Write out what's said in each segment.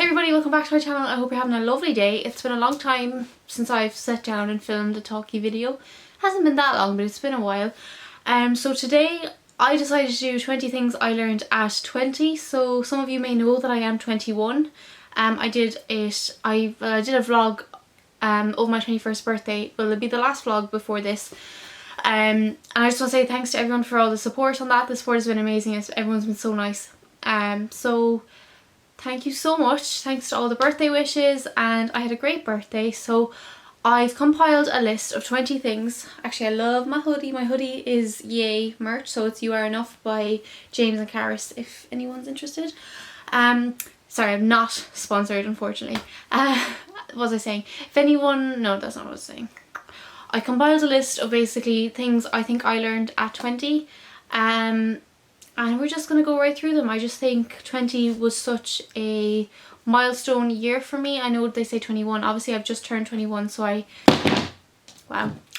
everybody, welcome back to my channel. I hope you're having a lovely day. It's been a long time since I've sat down and filmed a talkie video. Hasn't been that long, but it's been a while. So today I decided to do 20 things I learned at 20. So some of you may know that I am 21. I did a vlog over my 21st birthday. Well, it'll be the last vlog before this. And I just want to say thanks to everyone for all the support on that. The support has been amazing. Everyone's been so nice. So thank you so much. Thanks to all the birthday wishes, and I had a great birthday. So I've compiled a list of 20 things. Actually, I love my hoodie. My hoodie is Yay merch, so it's You Are Enough by James and Karis if anyone's interested. Sorry, I'm not sponsored, unfortunately. What was I saying? If anyone... No, that's not what I was saying. I compiled a list of basically things I think I learned at 20. And we're just going to go right through them. I just think 20 was such a milestone year for me. I know they say 21. Obviously, I've just turned 21, so I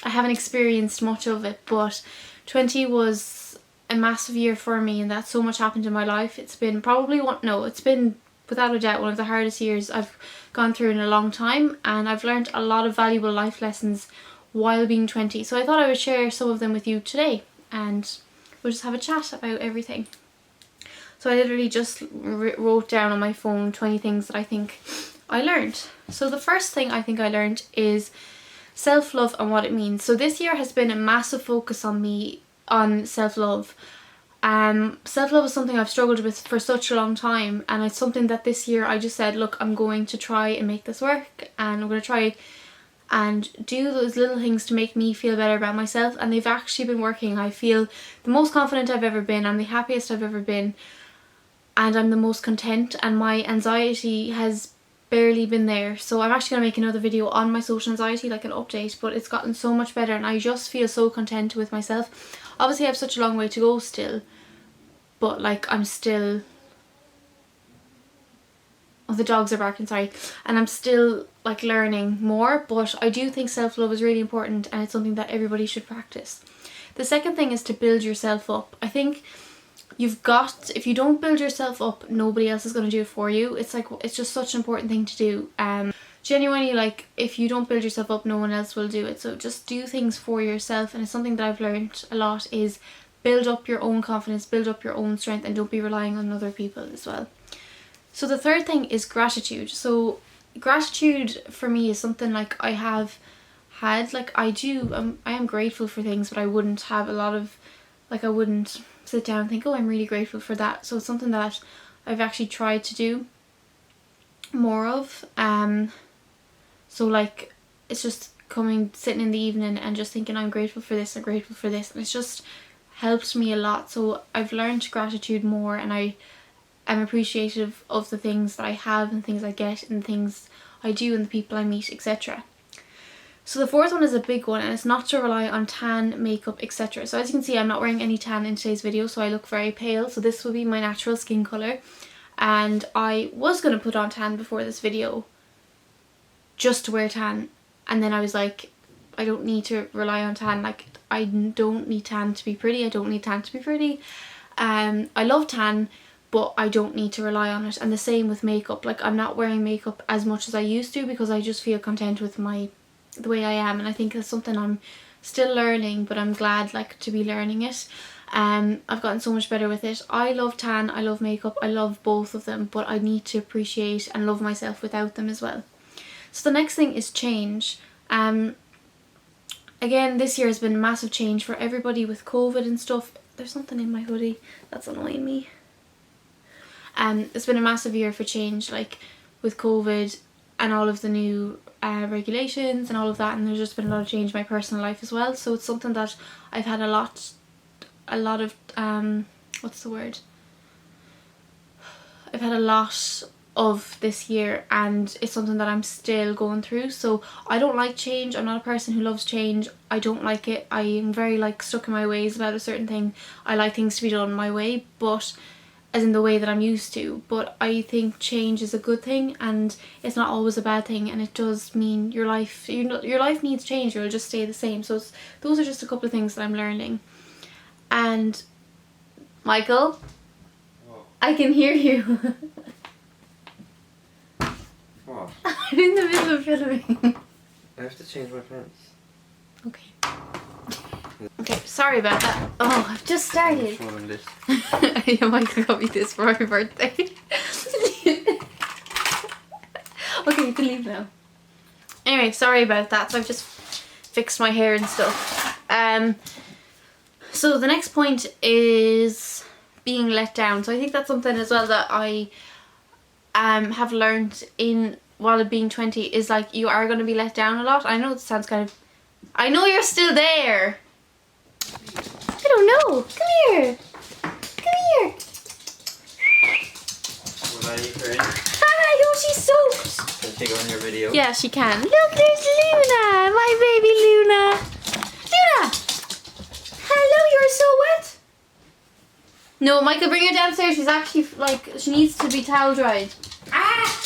haven't experienced much of it. But 20 was a massive year for me, and that so much happened in my life. It's been probably it's been without a doubt one of the hardest years I've gone through in a long time, and I've learned a lot of valuable life lessons while being 20. So I thought I would share some of them with you today, and we'll just have a chat about everything. So I literally just wrote down on my phone 20 things that I think I learned. So the first thing I think I learned is self-love and what it means. So this year has been a massive focus on me on self-love. Self-love is something I've struggled with for such a long time, and it's something that this year I just said, look, I'm going to try and make this work, and I'm going to try and do those little things to make me feel better about myself, and they've actually been working. I feel the most confident I've ever been, I'm the happiest I've ever been, and I'm the most content, and my anxiety has barely been there. So I'm actually going to make another video on my social anxiety, like an update, but it's gotten so much better and I just feel so content with myself. Obviously I have such a long way to go still, but like I'm still... Oh, the dogs are barking, sorry. And I'm still like learning more, but I do think self-love is really important, and it's something that everybody should practice. The second thing is to build yourself up. I think if you don't build yourself up, nobody else is going to do it for you. It's just such an important thing to do. Genuinely, like, if you don't build yourself up, no one else will do it. So just do things for yourself, and it's something that I've learned a lot, is build up your own confidence, build up your own strength, and don't be relying on other people as well. So the third thing is gratitude. So gratitude for me is something like I have had, like I am grateful for things, but I wouldn't have a lot of, like I wouldn't sit down and think, oh, I'm really grateful for that. So it's something that I've actually tried to do more of. So like it's just sitting in the evening and just thinking I'm grateful for this, I'm grateful for this, and it's just helped me a lot. So I've learned gratitude more, and I'm appreciative of the things that I have and things I get and things I do and the people I meet, etc. So the fourth one is a big one, and it's not to rely on tan, makeup, etc. So as you can see, I'm not wearing any tan in today's video, so I look very pale. So this will be my natural skin colour, and I was going to put on tan before this video just to wear tan, and then I was like, I don't need to rely on tan. Like, I don't need tan to be pretty. I don't need tan to be pretty. I love tan, but I don't need to rely on it. And the same with makeup. Like, I'm not wearing makeup as much as I used to because I just feel content with the way I am, and I think that's something I'm still learning, but I'm glad like to be learning it. I've gotten so much better with it. I love tan, I love makeup, I love both of them, but I need to appreciate and love myself without them as well. So the next thing is change. Again, this year has been a massive change for everybody with COVID and stuff. There's something in my hoodie that's annoying me. It's been a massive year for change, like with COVID and all of the new regulations and all of that, and there's just been a lot of change in my personal life as well. So it's something that I've had a lot of what's the word? I've had a lot of this year, and it's something that I'm still going through. So I don't like change. I'm not a person who loves change. I don't like it. I am very like stuck in my ways about a certain thing. I like things to be done my way, but as in the way that I'm used to. But I think change is a good thing, and it's not always a bad thing, and it does mean your life needs change, or it'll just stay the same. So those are just a couple of things that I'm learning. And Michael, whoa. I can hear you. What? I'm in the middle of filming. I have to change my pants. Okay. Okay, sorry about that. Oh, I've just started. I'm this. Yeah, Michael got me this for my birthday. Okay, you can leave now. Anyway, sorry about that. So I've just fixed my hair and stuff. So the next point is being let down. So I think that's something as well that I have learned in while being 20 is like you are going to be let down a lot. I know it sounds kind of... I know you're still there. I don't know. Come here. Come here. What are you doing? Hi, oh, she's soaked. Can she go in your video? Yeah, she can. Look, there's Luna, my baby Luna. Luna! Hello, you're so wet. No, Michael, bring her downstairs. She's actually, like, she needs to be towel dried. Ah!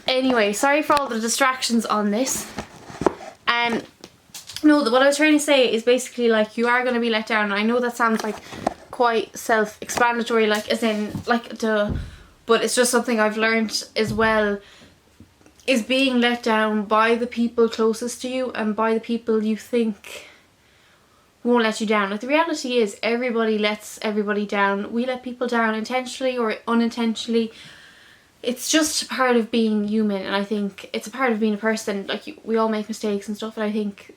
Anyway, sorry for all the distractions on this. No, what I was trying to say is basically, like, you are going to be let down. I know that sounds, like, quite self-explanatory, like, as in, like, duh. But it's just something I've learned as well, is being let down by the people closest to you and by the people you think won't let you down. Like, the reality is everybody lets everybody down. We let people down intentionally or unintentionally. It's just part of being human, and I think it's a part of being a person. Like, we all make mistakes and stuff, and I think,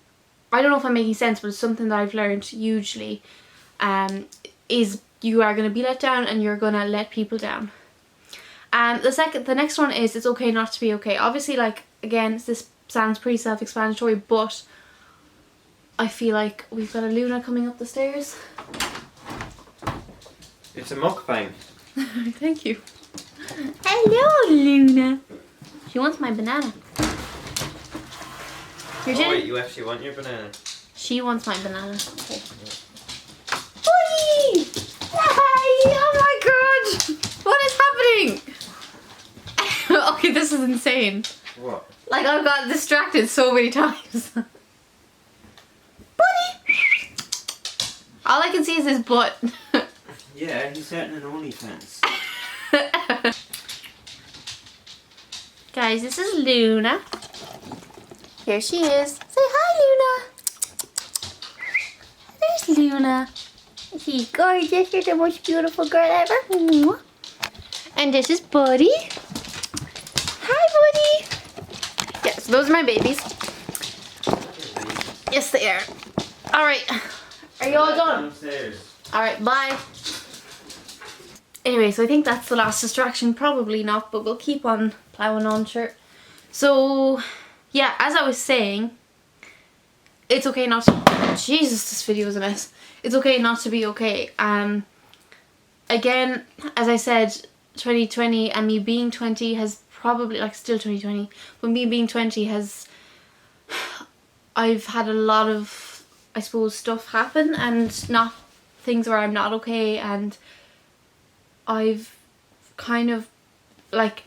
I don't know if I'm making sense, but it's something that I've learned hugely, is you are going to be let down and you're going to let people down. The next one is it's okay not to be okay. Obviously, like, again, this sounds pretty self-explanatory, but I feel like we've got a Luna coming up the stairs. It's a mukbang. Thank you. Hello, Luna. She wants my banana. Oh wait, you actually want your banana? She wants my banana. Okay. Buddy! Hi! Oh my god! What is happening? Okay, this is insane. What? Like, I've got distracted so many times. Buddy! All I can see is his butt. Yeah, he's setting an OnlyFans. Guys, this is Luna. Here she is. Say hi, Luna. There's Luna. She's gorgeous. You're the most beautiful girl ever. Mwah. And this is Buddy. Hi, Buddy. Yes, those are my babies. Yes, they are. All right. Are you all done? Downstairs. All right, bye. Anyway, so I think that's the last distraction. Probably not, but we'll keep on plowing on, sure. So, yeah, as I was saying, it's okay not to... Jesus, this video is a mess. It's okay not to be okay. Again, as I said, 2020 and me being 20 has probably, like, still 2020, but me being 20 has... I've had a lot of, I suppose, stuff happen and not things where I'm not okay, and I've kind of, like,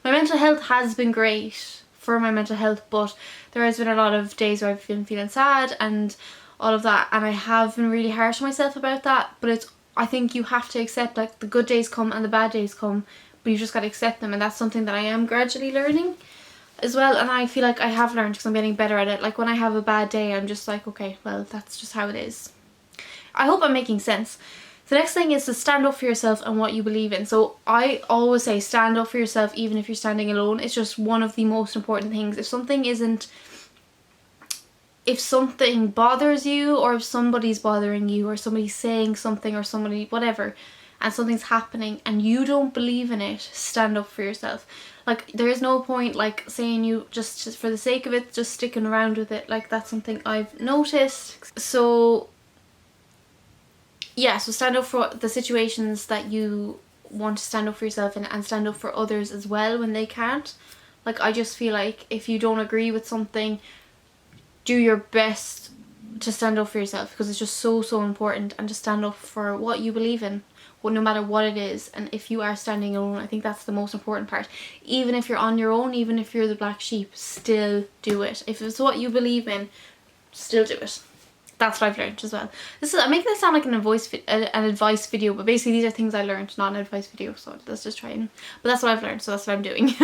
my mental health has been great for my mental health, but there has been a lot of days where I've been feeling sad and all of that, and I have been really harsh on myself about that. But it's, I think you have to accept, like, the good days come and the bad days come, but you just got to accept them, and that's something that I am gradually learning as well. And I feel like I have learned because I'm getting better at it. Like, when I have a bad day, I'm just like, okay, well, that's just how it is. I hope I'm making sense. The next thing is to stand up for yourself and what you believe in. So I always say stand up for yourself even if you're standing alone. It's just one of the most important things. If something bothers you, or if somebody's bothering you, or somebody's saying something, or somebody, whatever, and something's happening and you don't believe in it, stand up for yourself. Like, there is no point, like, saying you just for the sake of it, just sticking around with it. Like, that's something I've noticed. So yeah, so stand up for the situations that you want to stand up for yourself in, and stand up for others as well when they can't. Like, I just feel like if you don't agree with something, do your best to stand up for yourself, because it's just so important, and to stand up for what you believe in, well, no matter what it is. And if you are standing alone, I think that's the most important part. Even if you're on your own, even if you're the black sheep, still do it. If it's what you believe in, still do it. that's what I've learned as well. I'm making this sound like an advice video, but basically these are things I learned, not an advice video. So let's just try and, but that's what I've learned, so that's what I'm doing.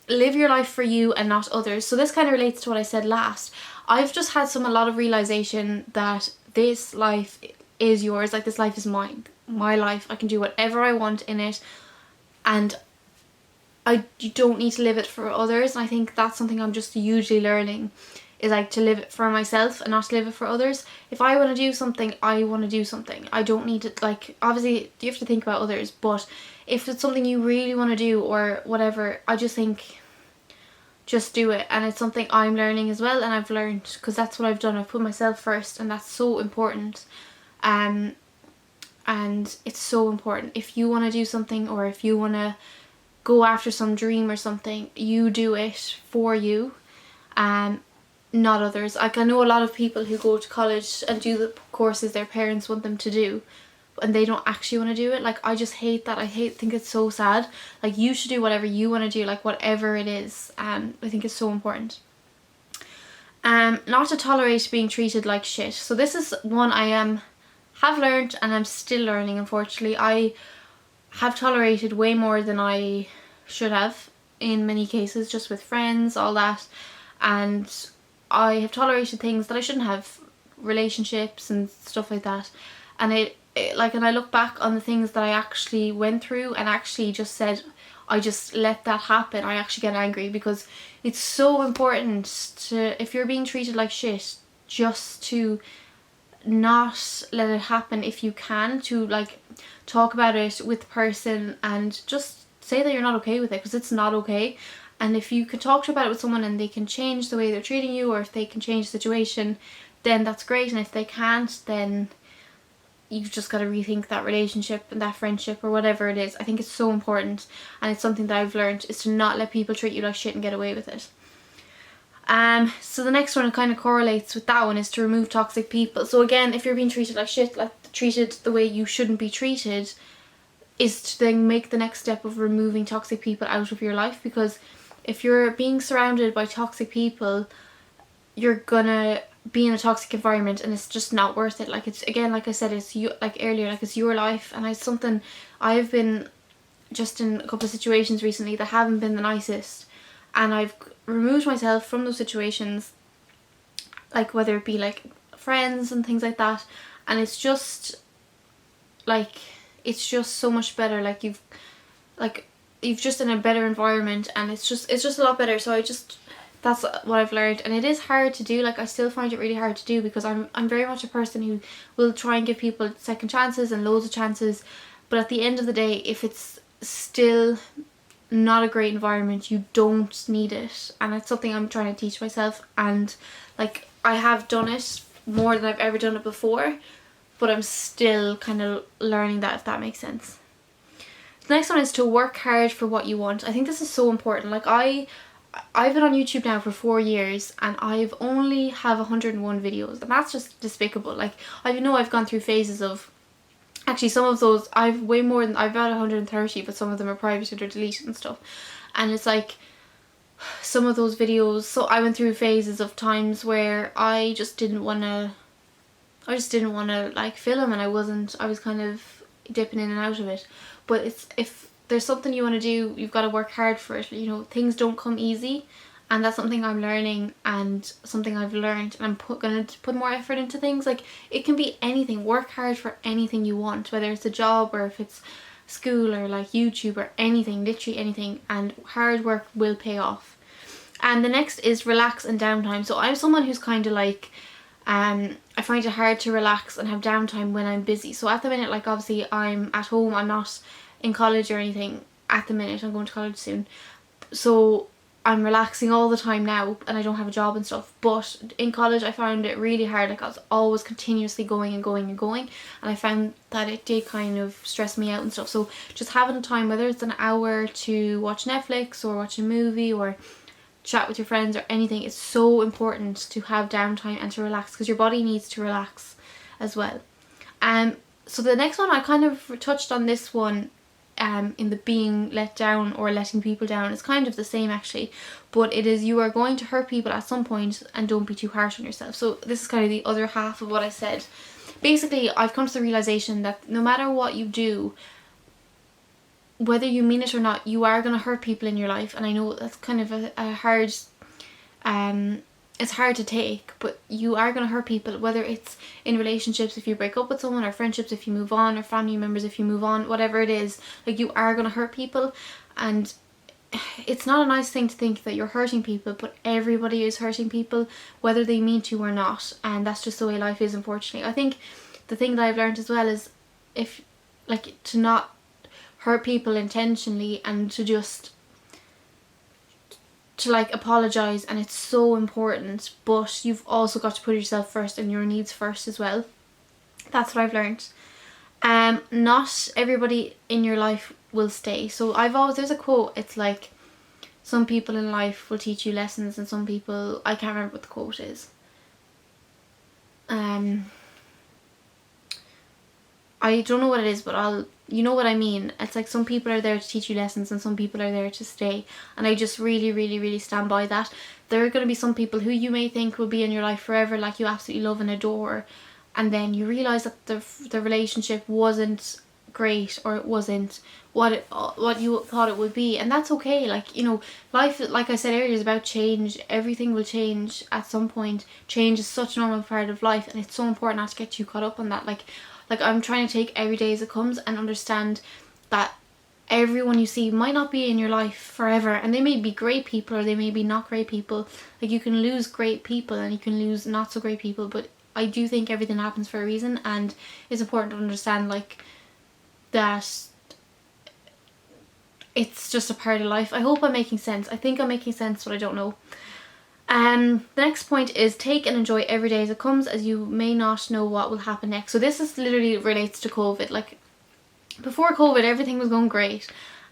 Live your life for you and not others. So this kind of relates to what I said last. I've just had a lot of realization that this life is yours. Like, this life is mine, my life. I can do whatever I want in it, and you don't need to live it for others. And I think that's something I'm just hugely learning, is like to live it for myself and not to live it for others. If I want to do something, I want to do something. I don't need to, like, obviously you have to think about others, but if it's something you really want to do or whatever, I just think just do it. And it's something I'm learning as well, and I've learned, because that's what I've done. I've put myself first, and that's so important. And it's so important. If you want to do something, or if you want to go after some dream or something, you do it for you, not others. Like, I know a lot of people who go to college and do the courses their parents want them to do, and they don't actually want to do it. Like, I just hate that. I think it's so sad. Like, you should do whatever you want to do, like whatever it is. I think it's so important. Not to tolerate being treated like shit. So this is one I have learned, and I'm still learning, unfortunately. I have tolerated way more than I should have in many cases, just with friends, all that. And I have tolerated things that I shouldn't have, relationships and stuff like that. And and I look back on the things that I actually went through and actually just said, I just let that happen. I actually get angry, because it's so important to, if you're being treated like shit, just to not let it happen if you can, to like talk about it with the person and just say that you're not okay with it, because it's not okay. And if you can talk about it with someone and they can change the way they're treating you, or if they can change the situation, then that's great. And if they can't, then you've just got to rethink that relationship and that friendship or whatever it is. I think it's so important, and it's something that I've learned, is to not let people treat you like shit and get away with it. So the next one kind of correlates with that one, is to remove toxic people. So again, if you're being treated like shit, like treated the way you shouldn't be treated, is to then make the next step of removing toxic people out of your life. Because if you're being surrounded by toxic people, you're gonna be in a toxic environment, and it's just not worth it. Like, it's, again, like I said, it's you, like earlier, like it's your life. And it's something I've been just in a couple of situations recently that haven't been the nicest, and I've removed myself from those situations, like whether it be like friends and things like that. And it's just like, it's just so much better. Like, you've just in a better environment, and it's just a lot better. So that's what I've learned. And it is hard to do. Like, I still find it really hard to do, because I'm very much a person who will try and give people second chances and loads of chances. But at the end of the day, if it's still not a great environment, you don't need it. And it's something I'm trying to teach myself. And like, I have done it more than I've ever done it before, but I'm still kind of learning that, if that makes sense. The next one is to work hard for what you want. I think this is so important. Like, I've been on YouTube now for 4 years, and I've only have 101 videos, and that's just despicable. Like, I know I've gone through phases of, actually some of those I've way more than, I've had 130, but some of them are privated or deleted and stuff. And it's like, some of those videos, so I went through phases of times where I just didn't want to like film, and I was kind of dipping in and out of it. But it's, if there's something you want to do, you've got to work hard for it. You know, things don't come easy, and that's something I'm learning, and something I've learned, and I'm gonna put more effort into things. Like, it can be anything. Work hard for anything you want, whether it's a job, or if it's school, or like YouTube, or anything, literally anything, and hard work will pay off. And the next is relax and downtime. So I'm someone who's kind of like, I find it hard to relax and have downtime when I'm busy. So at the minute, like, obviously I'm at home, I'm not in college or anything at the minute. I'm going to college soon, so I'm relaxing all the time now, and I don't have a job and stuff. But in college I found it really hard. Like, I was always continuously going and going and going, and I found that it did kind of stress me out and stuff. So just having time, whether it's an hour to watch Netflix or watch a movie or chat with your friends or anything, it's so important to have downtime and to relax, because your body needs to relax as well. So the next one, I kind of touched on this one in the being let down or letting people down. It's kind of the same actually, but it is, you are going to hurt people at some point, and don't be too harsh on yourself. So this is kind of the other half of what I said. Basically, I've come to the realization that no matter what you do, whether you mean it or not, you are going to hurt people in your life. And I know that's kind of a hard, it's hard to take, but you are going to hurt people, whether it's in relationships if you break up with someone, or friendships if you move on, or family members if you move on, whatever it is, like you are going to hurt people. And it's not a nice thing to think that you're hurting people, but everybody is hurting people, whether they mean to or not. And that's just the way life is, unfortunately. I think the thing that I've learned as well is, if like, to not hurt people intentionally, and to just to like apologize, and it's so important, but you've also got to put yourself first and your needs first as well. That's what I've learned. Not everybody in your life will stay. So there's a quote, it's like, some people in life will teach you lessons, and some people, I can't remember what the quote is. I don't know what it is, but you know what I mean. It's like, some people are there to teach you lessons, and some people are there to stay. And I just really, really, really stand by that. There are going to be some people who you may think will be in your life forever, like you absolutely love and adore, and then you realise that the relationship wasn't great, or it wasn't what you thought it would be. And that's okay. Like, you know, life, like I said earlier, is about change. Everything will change at some point. Change is such a normal part of life, and it's so important not to get too caught up on that. Like I'm trying to take every day as it comes, and understand that everyone you see might not be in your life forever, and they may be great people, or they may be not great people. Like, you can lose great people and you can lose not so great people, but I do think everything happens for a reason, and it's important to understand like that it's just a part of life. I hope I'm making sense. I think I'm making sense, but I don't know. The next point is, take and enjoy every day as it comes, as you may not know what will happen next. So this is literally relates to COVID. Like, before COVID, everything was going great,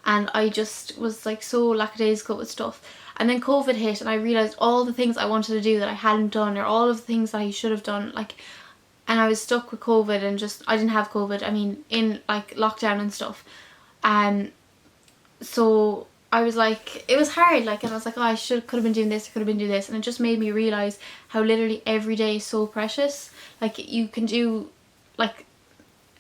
and I just was like so lackadaisical with stuff. And then COVID hit, and I realised all the things I wanted to do that I hadn't done, or all of the things that I should have done, like, and I was stuck with COVID, and just, I didn't have COVID, I mean, in like lockdown and stuff. So I was like, it was hard, like, and I was like, oh, I could have been doing this, I could have been doing this, and it just made me realise how literally every day is so precious. Like, you can do, like,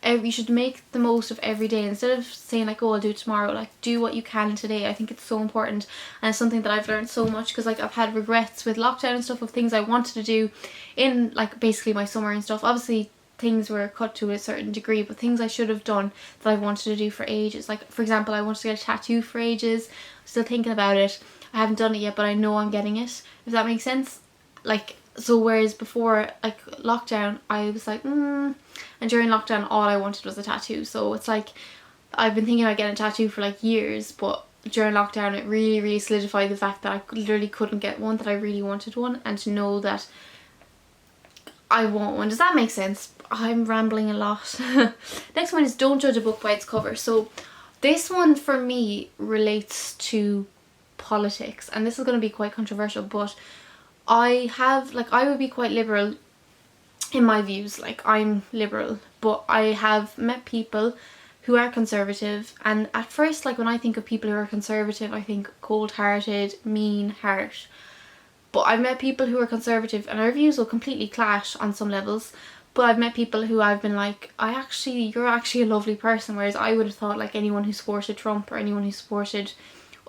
you should make the most of every day, instead of saying like, oh, I'll do it tomorrow. Like, do what you can today. I think it's so important, and it's something that I've learned so much, because like, I've had regrets with lockdown and stuff of things I wanted to do in like basically my summer and stuff. Obviously things were cut to a certain degree, but things I should have done that I wanted to do for ages. Like, for example, I wanted to get a tattoo for ages. I'm still thinking about it. I haven't done it yet, but I know I'm getting it, if that makes sense. Like, so whereas before, like, lockdown, I was like, and during lockdown all I wanted was a tattoo. So it's like, I've been thinking about getting a tattoo for like years, but during lockdown it really, really solidified the fact that I literally couldn't get one, that I really wanted one, and to know that I want one. Does that make sense? I'm rambling a lot. Next one is, don't judge a book by its cover. So this one for me relates to politics, and this is going to be quite controversial, but I would be quite liberal in my views. Like, I'm liberal, but I have met people who are conservative, and at first, like, when I think of people who are conservative, I think cold-hearted, mean, harsh. But I've met people who are conservative and our views will completely clash on some levels. But I've met people who I've been like, you're actually a lovely person. Whereas I would have thought like anyone who supported Trump, or anyone who supported,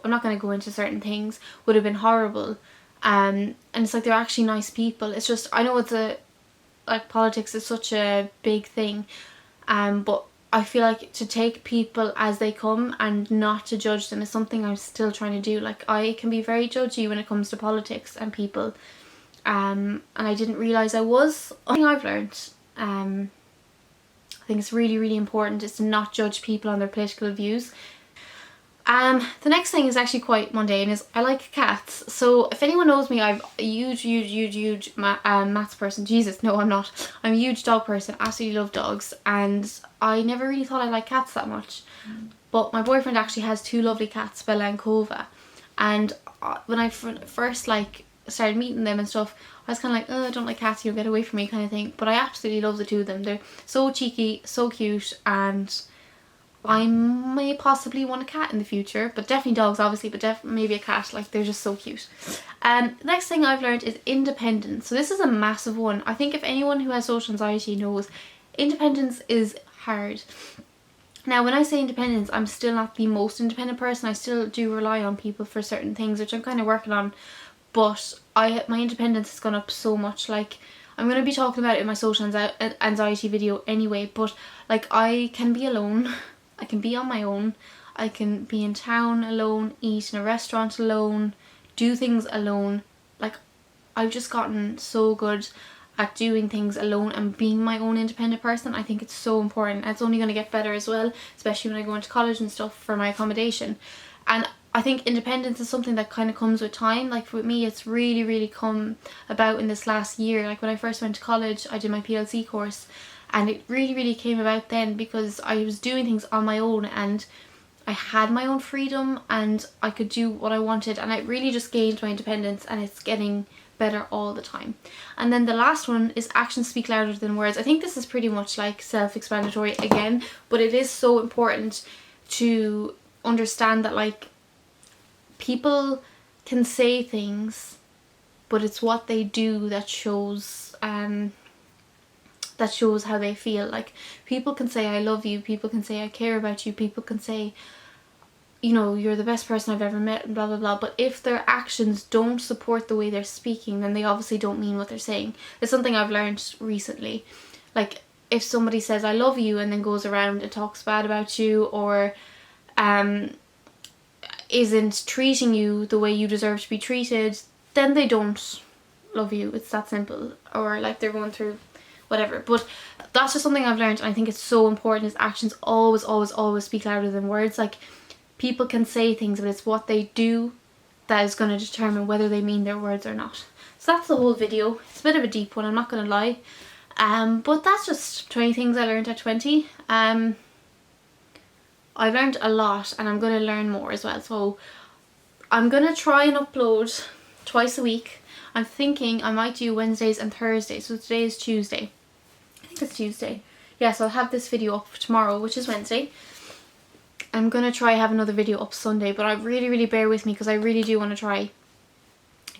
I'm not going to go into certain things, would have been horrible. And it's like, they're actually nice people. It's just, I know like politics is such a big thing. But I feel like to take people as they come and not to judge them is something I'm still trying to do. Like, I can be very judgy when it comes to politics and people, and I didn't realise I was. One thing I've learned, I think it's really, really important, is to not judge people on their political views. The next thing is actually quite mundane, is I like cats. So if anyone knows me, I'm a huge maths person. Jesus, no, I'm not. I'm a huge dog person. Absolutely love dogs, and I never really thought I liked cats that much. But my boyfriend actually has two lovely cats, Bella and Kova, and when I first like started meeting them and stuff, I was kind of like, oh, I don't like cats, you'll get away from me, kind of thing. But I absolutely love the two of them. They're so cheeky, so cute, and I may possibly want a cat in the future, but definitely dogs obviously, but maybe a cat, like they're just so cute. Next thing I've learned is independence. So this is a massive one. I think if anyone who has social anxiety knows, independence is hard. Now when I say independence, I'm still not the most independent person. I still do rely on people for certain things, which I'm kind of working on, but my independence has gone up so much. Like, I'm going to be talking about it in my social anxiety video anyway, but like I can be alone, I can be on my own, I can be in town alone, eat in a restaurant alone, do things alone. Like, I've just gotten so good at doing things alone and being my own independent person. I think it's so important. It's only going to get better as well, especially when I go into college and stuff for my accommodation. And I think independence is something that kind of comes with time. Like for me, it's really come about in this last year. Like when I first went to college, I did my PLC course, and it really came about then because I was doing things on my own and I had my own freedom and I could do what I wanted, and I really just gained my independence, and it's getting better all the time. And then the last one is actions speak louder than words. I think this is pretty much like self-explanatory again, but it is so important to understand that like people can say things, but it's what they do that shows how they feel. Like people can say I love you, people can say I care about you, people can say, you know, you're the best person I've ever met, and blah blah blah, but if their actions don't support the way they're speaking, then they obviously don't mean what they're saying. It's something I've learned recently. Like if somebody says I love you and then goes around and talks bad about you, or isn't treating you the way you deserve to be treated, then they don't love you. It's that simple. Or like they're going through whatever. But that's just something I've learned, and I think it's so important, is actions always speak louder than words. Like people can say things, but it's what they do that is going to determine whether they mean their words or not. So that's the whole video. It's a bit of a deep one, I'm not going to lie. But that's just 20 things I learned at 20. I've learned a lot, and I'm going to learn more as well. So I'm going to try and upload twice a week. I'm thinking I might do Wednesdays and Thursdays. So today is Tuesday. I think it's Tuesday. Yeah, so I'll have this video up tomorrow, which is Wednesday. I'm going to try have another video up Sunday, but I really bear with me because I really do want to try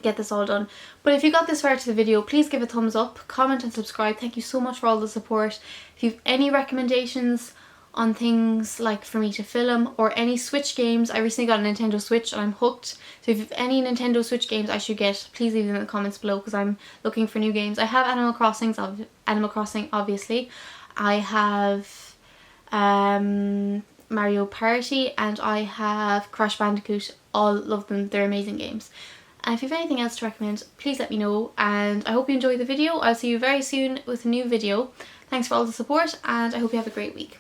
get this all done. But if you got this far to the video, please give a thumbs up, comment and subscribe. Thank you so much for all the support. If you have any recommendations on things like for me to film, or any Switch games, I recently got a Nintendo Switch and I'm hooked. So if you have any Nintendo Switch games I should get, please leave them in the comments below because I'm looking for new games. I have Animal Crossing obviously. I have Mario Party, and I have Crash Bandicoot. All love them, they're amazing games. And if you have anything else to recommend, please let me know, and I hope you enjoyed the video. I'll see you very soon with a new video. Thanks for all the support, and I hope you have a great week.